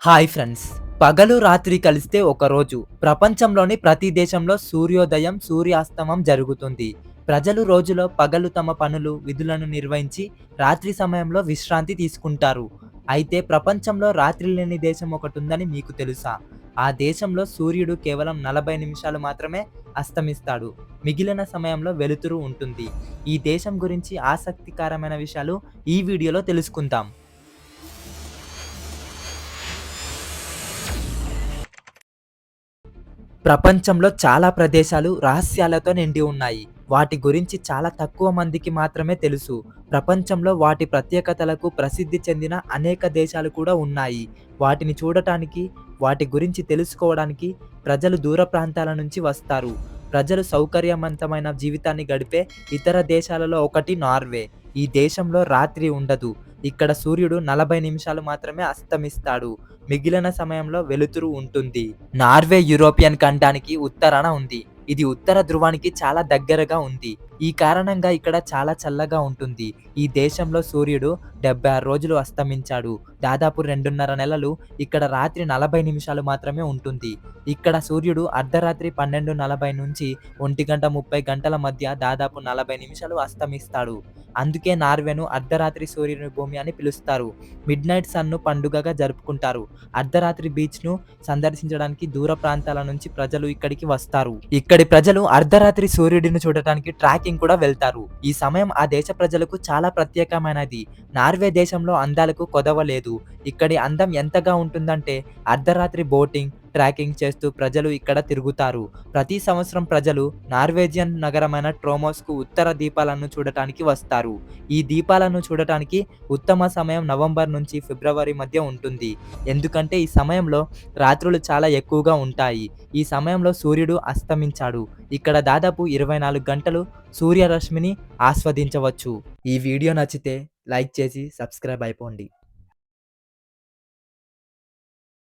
Hi friends. పగలు రాత్రి కలిస్తే ఒక రోజు. ప్రపంచంలోని ప్రతి దేశంలో సూర్యోదయం, సూర్యాస్తమం జరుగుతుంది. ప్రజలు రోజులో పగలు తమ పనులు, విధులను నిర్వహించి రాత్రి సమయంలో విశ్రాంతి తీసుకుంటారు. అయితే ప్రపంచంలో రాత్రి లేని దేశం ఒకటుందని మీకు తెలుసా? ఆ దేశంలో సూర్యుడు కేవలం 40 నిమిషాలు మాత్రమే అస్తమిస్తాడు. మిగిలిన సమయంలో వెలుతురు ఉంటుంది. ఈ దేశం గురించి ఆసక్తికరమైన విషయాలు ఈ వీడియోలో తెలుసుకుందాం. ప్రపంచంలో చాలా ప్రదేశాలు రహస్యాలతో నిండి ఉన్నాయి. వాటి గురించి చాలా తక్కువ మందికి మాత్రమే తెలుసు. ప్రపంచంలో వాటి ప్రత్యేకతలకు ప్రసిద్ధి చెందిన అనేక దేశాలు కూడా ఉన్నాయి. వాటిని చూడటానికి, వాటి గురించి తెలుసుకోవడానికి ప్రజలు దూర ప్రాంతాల నుంచి వస్తారు. ప్రజలు సౌకర్యవంతమైన జీవితాన్ని గడిపే ఇతర దేశాలలో ఒకటి నార్వే. ఈ దేశంలో రాత్రి ఉండదు. ఇక్కడ సూర్యుడు 40 నిమిషాలు మాత్రమే అస్తమిస్తాడు. మిగిలిన సమయంలో వెలుతురు ఉంటుంది. నార్వే యూరోపియన్ ఖండానికి ఉత్తరాన ఉంది. ఇది ఉత్తర ధ్రువానికి చాలా దగ్గరగా ఉంది. ఈ కారణంగా ఇక్కడ చాలా చల్లగా ఉంటుంది. ఈ దేశంలో సూర్యుడు 76 రోజులు అస్తమించాడు. దాదాపు 2.5 నెలలు ఇక్కడ రాత్రి 40 నిమిషాలు మాత్రమే ఉంటుంది. ఇక్కడ సూర్యుడు అర్ధరాత్రి 12:40 నుంచి 1:30 గంటల మధ్య దాదాపు 40 నిమిషాలు అస్తమిస్తాడు. అందుకే నార్వేను అర్ధరాత్రి సూర్యుని భూమి అని పిలుస్తారు. మిడ్ నైట్ సన్ను పండుగగా జరుపుకుంటారు. అర్ధరాత్రి బీచ్‌ను సందర్శించడానికి దూర ప్రాంతాల నుంచి ప్రజలు ఇక్కడికి వస్తారు. ఇక్కడి ప్రజలు అర్ధరాత్రి సూర్యుడిని చూడటానికి ట్రాకింగ్ కూడా వెళ్తారు. ఈ సమయం ఆ దేశ ప్రజలకు చాలా ప్రత్యేకమైనది. నార్వే దేశంలో అందాలకు కొదవ లేదు. ఇక్కడి అందం ఎంతగా ఉంటుందంటే అర్ధరాత్రి బోటింగ్, ట్రాకింగ్ చేస్తూ ప్రజలు ఇక్కడ తిరుగుతారు. ప్రతి సంవత్సరం ప్రజలు నార్వేజియన్ నగరమైన ట్రోమోస్‌కు ఉత్తర దీపాలను చూడటానికి వస్తారు. ఈ దీపాలను చూడటానికి ఉత్తమ సమయం నవంబర్ నుంచి ఫిబ్రవరి మధ్య ఉంటుంది. ఎందుకంటే ఈ సమయంలో రాత్రులు చాలా ఎక్కువగా ఉంటాయి. ఈ సమయంలో సూర్యుడు అస్తమించాడు. ఇక్కడ దాదాపు 24 గంటలు సూర్యరశ్మిని ఆస్వాదించవచ్చు. ఈ వీడియో నచ్చితే లైక్ చేసి సబ్స్క్రైబ్ అయిపోండి.